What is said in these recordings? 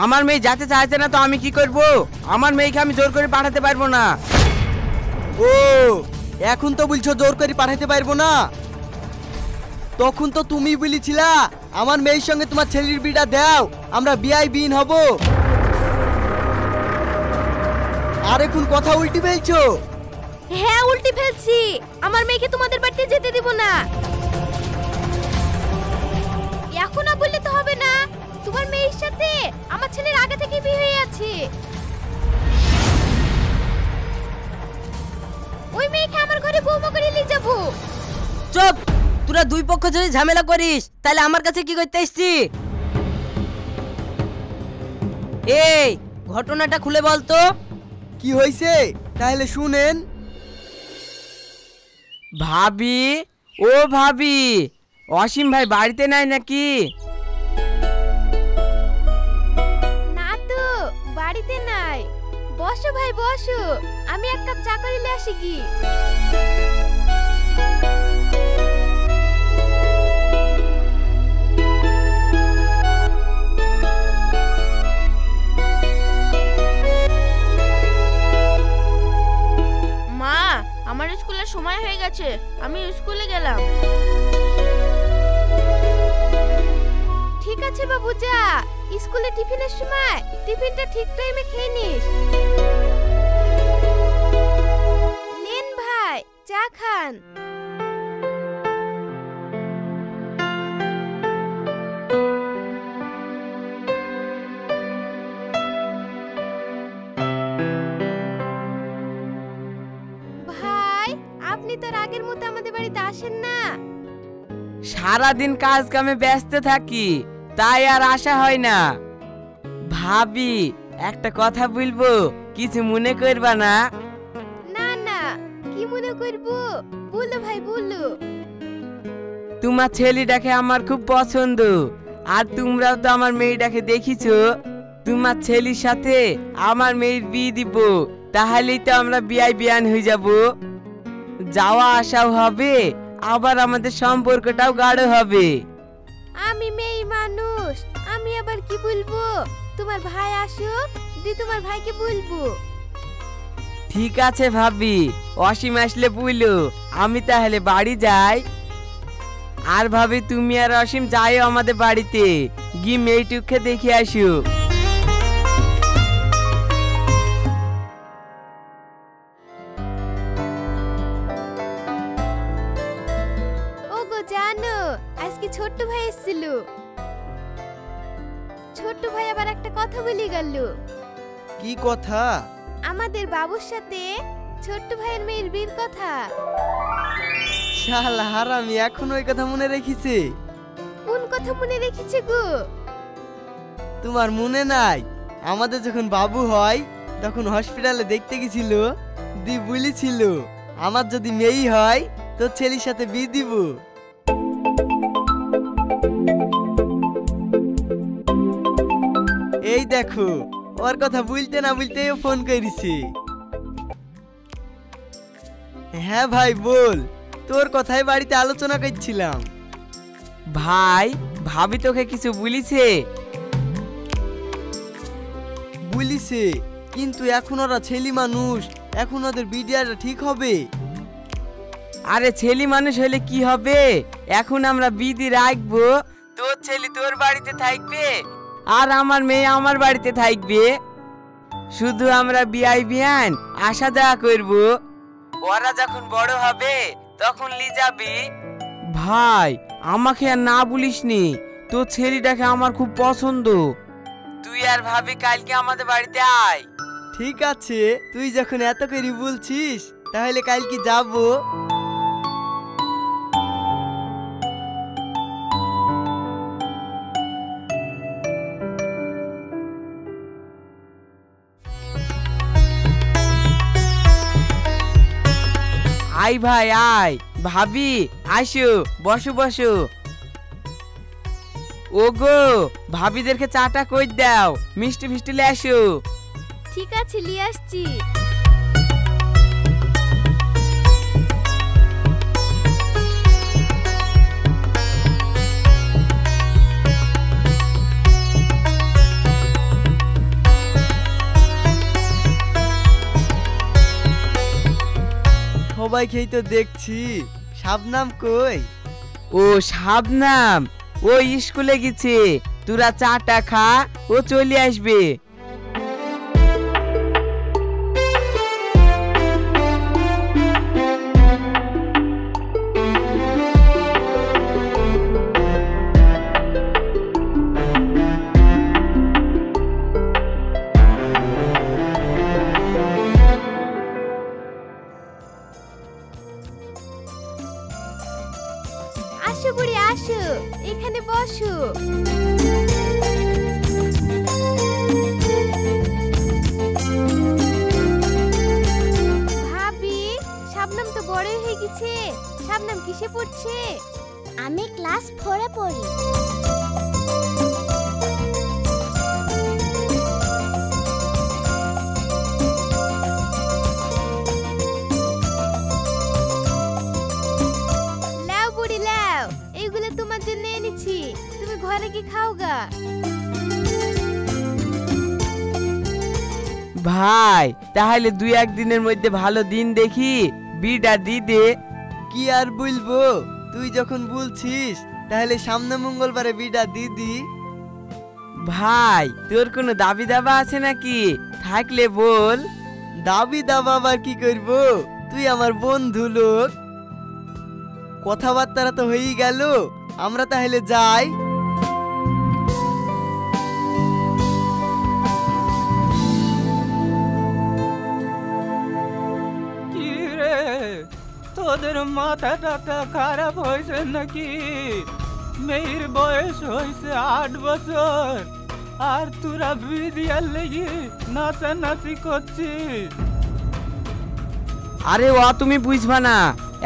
আমার মেয়ে যেতে চাইছে না তো আমি কি করব? আমার মেয়েকে আমি জোর করে পাঠাতে পারবো না। ও এখন তো বলছো জোর করে পাঠাতে পারবো না, তখন তো তুমি বলেছিলা আমার মেয়ের সঙ্গে তোমার ছেলের বিটা দাও, আমরা বিআই বিন হব। আর এখন কথা উল্টি ফেলছো। হ্যাঁ উল্টি ফেলছি, আমার মেয়েকে তোমাদের বাড়িতে যেতে দিব না। এখন না বললে তো হবে না, তোমার মেয়ের সাথে আমার ছেলের আগে থেকে বিয়ে হয়ে আছে। ওই মেয়েকে আমার ঘরে বৌমা করে নিয়ে যাবো। চুপ, তোরা দুই পক্ষ যদি ঝামেলা করিস তাহলে আমার কাছে কি করতে এসছি? এই ঘটনাটা খুলে বল তো। কি হয়েছে তাহলে শুনেন। ভাবি, ও ভাবি, অসীম ভাই বাড়িতে নাই নাকি? না তো, বাড়িতে নাই। বসো ভাই বসো, আমি এক কাপ চা করে নিয়ে আসি কি। মা, আমার স্কুলের সময় হয়ে গেছে, আমি স্কুলে গেলাম। ঠিক আছে বাবু যা, স্কুলে টিফিনের সময় টিফিনটা ঠিক টাইমে খেয়ে নিস। নেন ভাই চা খান। ভাই আপনি তো আগের মতো আমাদের বাড়িতে আসেন না। সারাদিন কাজ কামে ব্যস্ত থাকি, তাই আর আসা হয় না। ভাবি একটা কথা বলবো, কিছু মনে করবা না? না না, কি মনে করবো, বলো ভাই বলো। তোমার ছেলেটাকে আমার খুব পছন্দ, আর তোমরাও তো আমার মেয়েটাকে দেখিছো। তোমার ছেলের সাথে আমার মেয়ের বিয়ে দিব, তাহলেই তো আমরা বিয়াই বিয়ান হয়ে যাব। যাওয়া আসাও হবে, আবার আমাদের সম্পর্কটাও গাঢ় হবে। আমি মেয়ে মানুষ, আমি আবার কি বলবো, তোমার ভাই আসুক দি তোমার ভাইকে বলবো। ঠিক আছে ভাবি, অসীম আসলে বইলো, আমি তাহলে বাড়ি যাই। আর ভাবি তুমি আর অসীম যাইও আমাদের বাড়িতে, গিয়ে মেয়েটুকে দেখে আসো। ওগো জানো, আজকে ছোট্ট ভাই এসেছিল। ছোট্ট ভাই আবার একটা কথা বলে গেল। কি কথা? আমাদের বাবুর সাথে ছোট্ট ভাইয়ের মেয়ের বিয়ের কথা। শালা হারামি এখন ওই কথা মনে রেখেছে। কোন কথা মনে রেখেছে গো? তোমার মনে নাই আমাদের যখন বাবু হয় তখন হসপিটালে দেখতে গেছিল, দি বলেছিল আমার যদি মেয়ে হয় তোর ছেলের সাথে বিয়ে দিব। এই দেখো ওর কথা বলতে না বলতেও ফোন করেছি। হ্যাঁ ভাই বল, তোর কথাই বাড়িতে আলোচনা করছিলাম। ভাই ভাবি তোকে কিছু বলিছে? বলিছে, কিন্তু এখন ওরা ছেলে মানুষ, এখন ওদের বিডিআরটা ঠিক হবে। আরে ছেলে মানুষ হলে কি হবে, এখন আমরা বিধি রাখবো, তোর ছেলে তোর বাড়িতে থাকবে আর আমার মেয়ে আমার বাড়িতে থাকবে। শুধু আমরা বিয়াই বিয়ান আসা যাওয়া করব, ওরা যখন বড় হবে তখন লি যাবি। ভাই আমাকে আর না বলিসনি, তোর ছেলেটাকে আমার খুব পছন্দ। তুই আর ভাবি কালকে আমাদের বাড়িতে আয়। ঠিক আছে, তুই যখন এত করে বলছিস তাহলে কালকে যাবো। আই ভাই আয়, ভাবি আসো, বসো বসো। ওগো ভাবিদেরকে চাটা কই দাও, মিষ্টি ফিষ্টি লে আসো। ঠিক আছে নিয়ে আসছি। সবাইকেই তো দেখছি, শাবনাম কই? ও শাবনাম, ও স্কুলে গেছে। তোরা চাটা খা, ও চলে আসবে। আসো বুড়ি আসো, এখানে বসো। ভাবি, শাবনাম তো বড় হয়ে গেছে। শাবনাম কিসে পড়ছে? আমি ক্লাস 4 এ পড়ি। লাও বুড়ি লাও, এইগুলো তোমার জন্য এনেছি, তুমি ঘরে কি খাও গা। ভাই তাহলে 2-1 দিনের মধ্যে ভালো দিন দেখি বিটা দি দে। কি আর বলবো, তুই যখন বলছিস তাহলে সামনে মঙ্গলবারে বিটা দিদি। ভাই তোর কোনো দাবি দাবা আছে নাকি? থাকলে বল। দাবি দাবা আবার কি করব, তুই আমার বন্ধু লোক। কথাবার্তা তো হয়েই গেল, আমরা তাহলে যাই। কি রে, তোদের মাথা টাথা খারাপ হয়েছে নাকি? মেয়ের বয়স হয়েছে 8 বছর, আর তোরা বিদিয়ার লেগে নাচানাচি করছিস। আরে ও তুমি বুঝবা না,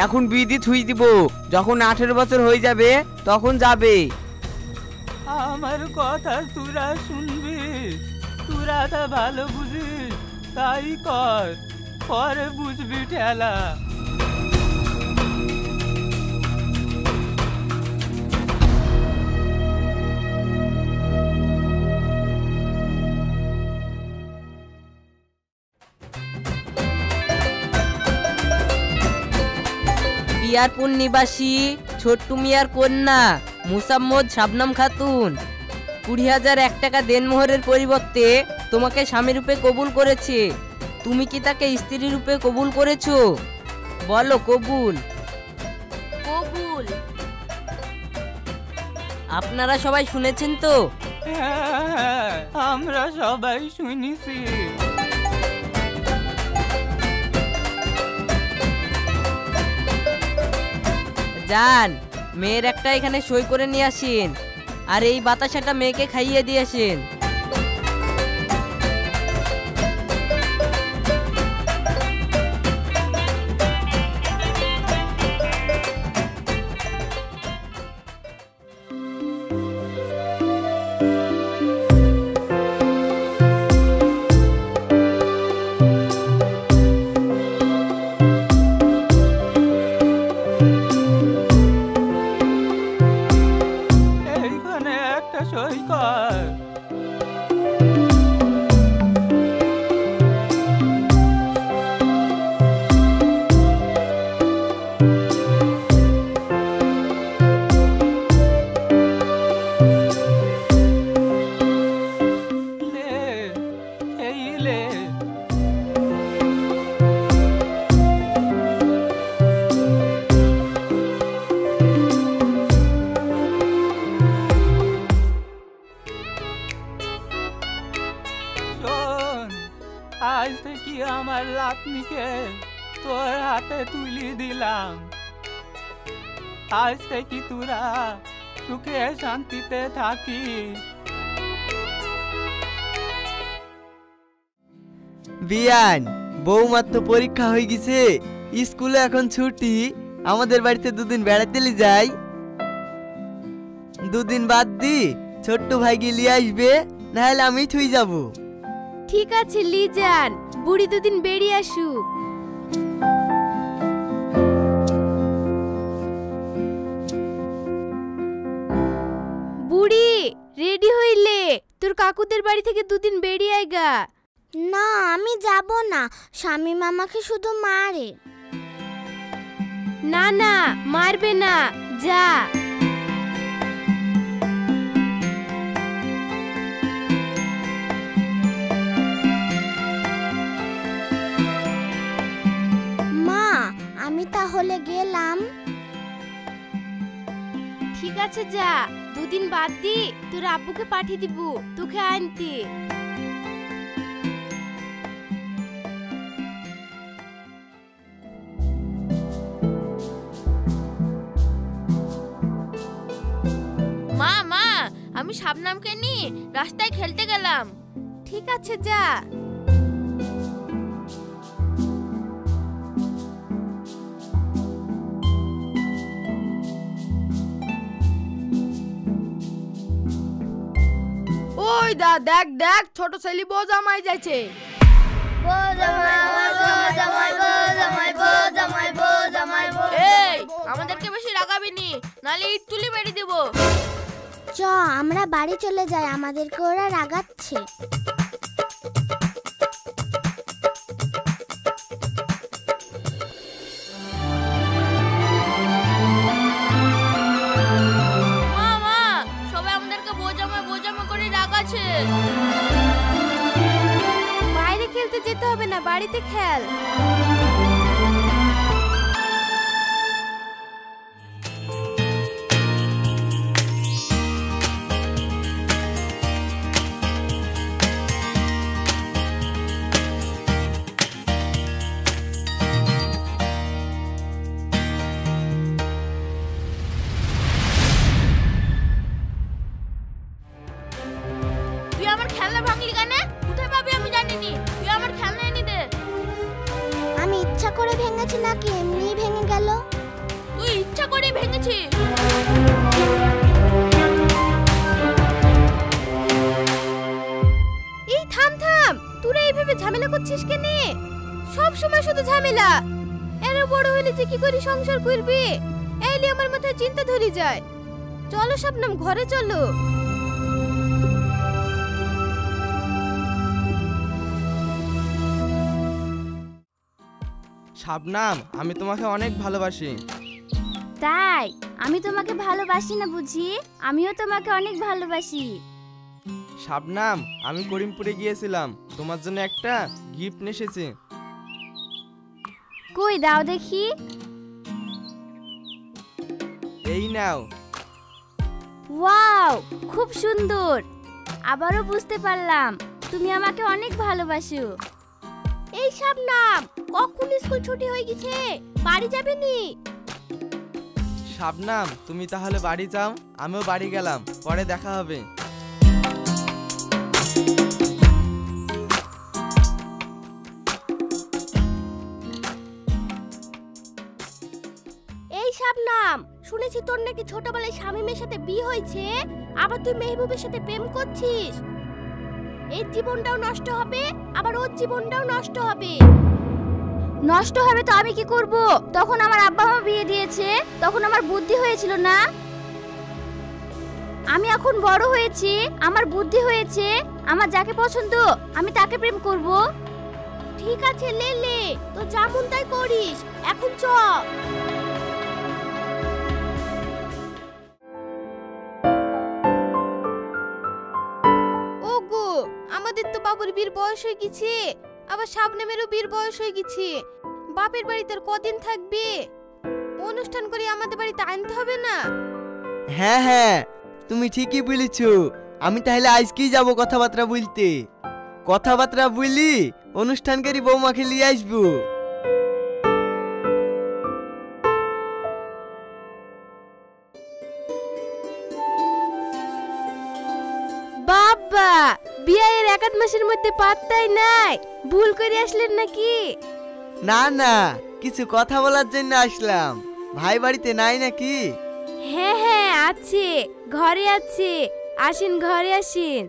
এখন বিধি থুই দিব, যখন 18 বছর হয়ে যাবে তখন যাবে। আমার কথা তোরা শুনবি, তোরা তা ভালো বুঝিস তাই কর, পরে বুঝবি ঠেলা। বিয়ারপুর নিবাসী ছোট্টু মিয়ার কন্যা মুসাম্মদ শাবনাম খাতুন 20,001 টাকা দেনমোহরের পরিবর্তে তোমাকে স্বামী রূপে কবুল করেছে। তুমি কি তাকে স্ত্রী রূপে কবুল করেছো? বলো কবুল। কবুল। আপনারা সবাই শুনেছেন তো? হ্যাঁ, আমরা সবাই শুনেছি। যান, মেয়ের একটা এখানে সই করে নিয়ে আসেন, আর এই বাতাসাটা মেয়েকে খাইয়ে দিয়ে আসেন। এইখানে একটা সই কর। লে, এই লে। শোন, আজ থেকে আমার লাতনিকে তোর হাতে তুলি দিলাম। আজ থেকে তোরা সুখে শান্তিতে থাকিস। বিয়ান, বৌমার তো পরীক্ষা হয়ে গেছে, স্কুলে এখন ছুটি, আমাদের বাড়িতে 2 দিন বেড়াতে যাই। 2 দিন বাদ দি ছোট্ট ভাই গিয়ে আসবে, নাহলে আমি থুই যাব। ঠিক আছে লিজান, বুড়ি 2 দিন বেরিয়ে আসুক। বুড়ি রেডি হইলে, তোর কাকুদের বাড়ি থেকে 2 দিন বেরিয়ে আইগা। না আমি যাব না, স্বামী মামাকে শুধু মারে। না না মারবে না, যা। মা আমি তাহলে গেলাম। ঠিক আছে যা, দুদিন বাদ দি তোর আব্বুকে পাঠিয়ে দিব তোকে আনতে। মা মা আমি শাবনামকে নিয়ে রাস্তায় খেলতে গেলাম। ঠিক আছে যা। ওই দা দেখ দেখ, ছোট ছেলে বউ জামাই যাচ্ছে। এই আমাদেরকে বেশি রাগাবি নি, নালে ইট তুলি মেরে দেব। চ আমরা বাড়ি চলে যাই, আমাদেরকে ওরা রাগাচ্ছে। মা মা সবাই আমাদেরকে বোঝামা করে রাগাচ্ছে। বাইরে খেলতে যেতে হবে না, বাড়িতে খেল। তুই আমার খেলনা ভাঙলি কেন? কোথায় পাবি আমি জানিনি। তুই আমার খেলনা এনে দে। আমি ইচ্ছা করে ভেঙেছি নাকি এমনিই ভেঙে গেল? তুই ইচ্ছা করে ভেঙেছিস। এই থাম থাম, তোরা এইভাবে ঝামেলা করছিস কেন? সব সময় শুধু ঝামেলা। এর বড় হলে যে কি করে সংসার করবি, এইলি আমার মাথায় চিন্তা ধরে যায়। চলো শাবনাম, ঘরে চলো। শাবনাম আমি তোমাকে অনেক ভালোবাসি। তাই আমি তোমাকে ভালোবাসি না বুঝি? আমিও তোমাকে অনেক ভালোবাসি। শাবনাম আমি করিমপুরে গিয়েছিলাম, তোমার জন্য একটা গিফট নিয়ে এসেছি। কই দাও দেখি। এই নাও। ওয়াও খুব সুন্দর। আবারও বুঝতে পারলাম তুমি আমাকে অনেক ভালোবাসো। এই শাবনাম, কখন স্কুল ছুটি হয়ে গেছে, বাড়ি যাবে নি? শাবনাম তুমি তাহলে বাড়ি যাও, আমিও বাড়ি গেলাম, পরে দেখা হবে। এই শাবনাম, শুনেছি তোর নাকি ছোটবেলায় শামীমের সাথে বিয়ে হয়েছে, আবার তুই মেহবুবের সাথে প্রেম করছিস। এই জীবনটাও নষ্ট হবে, আবার ওর জীবনটাও নষ্ট হবে। নষ্ট হবে তো আমি কি করব? তখন আমার আব্বা মা বিয়ে দিয়েছে, তখন আমার বুদ্ধি হয়েছিল না। আমি এখন বড় হয়েছি, আমার বুদ্ধি হয়েছে, আমার যাকে পছন্দ আমি তাকে প্রেম করব। ঠিক আছে লে, তো যেমন তাই করিস, এখন চ। ওগো, আমাদের তো বাবুর বিয়ের বয়স হয়ে গেছে, আবার শাবনামেরও বিয়ের বয়স হয়ে গেছে। বাপের বাড়িতে আর কদিন থাকবে? অনুষ্ঠান করে আমাদের বাড়িতে আনতে হবে না? হ্যাঁ হ্যাঁ তুমি ঠিকই বলেছো। আমি তাহলে আজকেই যাব কথাবার্তা বলতে। কথাবার্তা বলি অনুষ্ঠানকারী বৌমাকে নিয়ে আসবো। বাবা, বিয়ের 1 মাসের মধ্যে পাত্তাই নাই, ভুল করে আসলেন নাকি? না না, কিছু কথা বলার জন্য আসলাম। ভাই বাড়িতে নাই নাকি? হ্যাঁ হ্যাঁ আছে, ঘরে আছে। আসেন, ঘরে আসেন।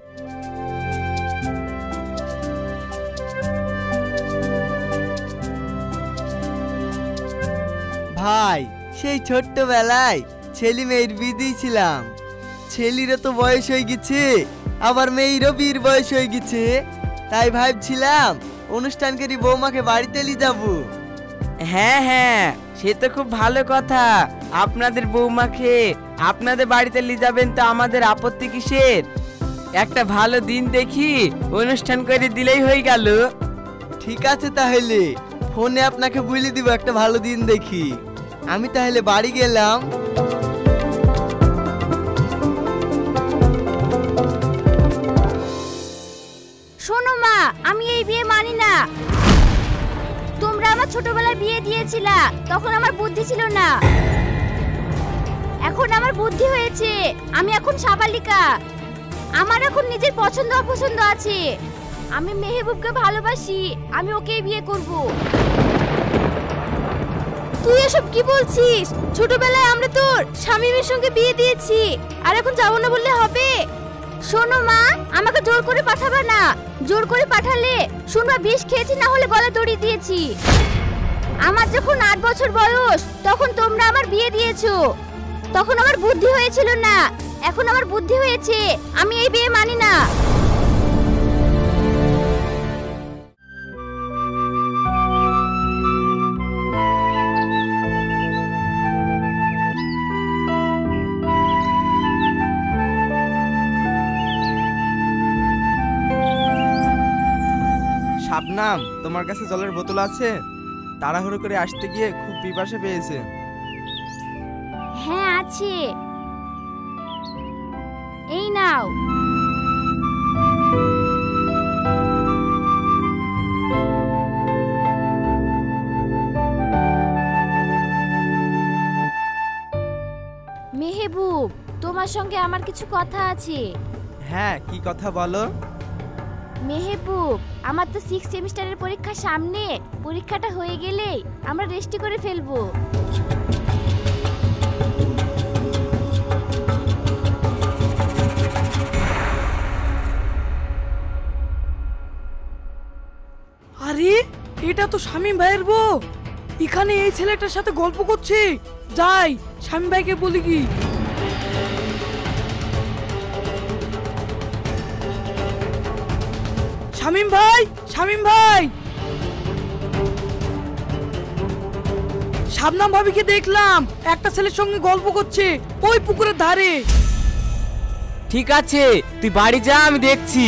ভাই সেই ছোট্টবেলায় ছেলে মেয়ের বিয়ে দিয়েছিলাম। ছেলেরও তো বয়স হয়ে গেছে, আবার মেয়েরও বিয়ের বয়স হয়ে গেছে, তাই ভাবছিলাম অনুষ্ঠানকারী বৌমাকে বাড়িতে নিয়ে যাবো। হ্যাঁ হ্যাঁ সে তো খুব ভালো কথা। আপনাদের বৌমাকে আপনাদের বাড়িতে নিয়ে যাবেন তো আমাদের আপত্তি কিসের? একটা ভালো দিন দেখি অনুষ্ঠান করে দিলেই হয়ে গেল। ঠিক আছে, তাহলে ফোনে আপনাকে বলে দিব একটা ভালো দিন দেখি। আমি তাহলে বাড়ি গেলাম। শোনো মা, আমি এই বিয়ে মানি না। তোমরা আমার ছোটবেলায় বিয়ে দিয়েছিলা, তখন আমার বুদ্ধি ছিল না। এখন আমার বুদ্ধি হয়েছে, আমি এখন সাবালিকা। আমার এখন নিজের পছন্দ অপছন্দ আছে। আমি মেহবুবকে ভালোবাসি, আমি ওকেই বিয়ে করব। তুই এসব কি বলছিস? ছোটবেলায় আমরা তোর স্বামীর সঙ্গে বিয়ে দিয়েছি, আর এখন যাবো না বললে হবে? শোনো মা, আমাকে জোর করে পাঠাবা না। জোর করে পাঠালে শুনবা বিষ খেয়েছি, না হলে গলা দড়ি দিয়েছি। আমার যখন 8 বছর বয়স তখন তোমরা আমার বিয়ে দিয়েছো। তখন আমার বুদ্ধি হয়েছিল না, এখন আমার বুদ্ধি হয়েছে। আমি এই বিয়ে মানি না। শাবনাম, তোমার কাছে জলের বোতল আছে? তাড়াহুড়ো করে আসতে গিয়ে খুব পিপাসা পেয়েছে। হ্যাঁ আছে, এই নাও। মেহবুব, তোমার সঙ্গে আমার কিছু কথা আছে। হ্যাঁ, কি কথা বলো? মেহবুব, আমার তো 6 সেমিস্টারের পরীক্ষা সামনে। পরীক্ষাটা হয়ে গেলেই আমরা রেস্টি করে ফেলবো। আরে এটা তো শামীম ভাইয়ের বউ। এখানে এই ছেলেটার সাথে গল্প করছে। যাই শামীম ভাইকে বলি কি। শামীম ভাই, শামীম ভাই, শাবনাম ভাবিকে দেখলাম একটা ছেলের সঙ্গে গল্প করছে ওই পুকুরের ধারে। ঠিক আছে, তুই বাড়ি যা, আমি দেখছি।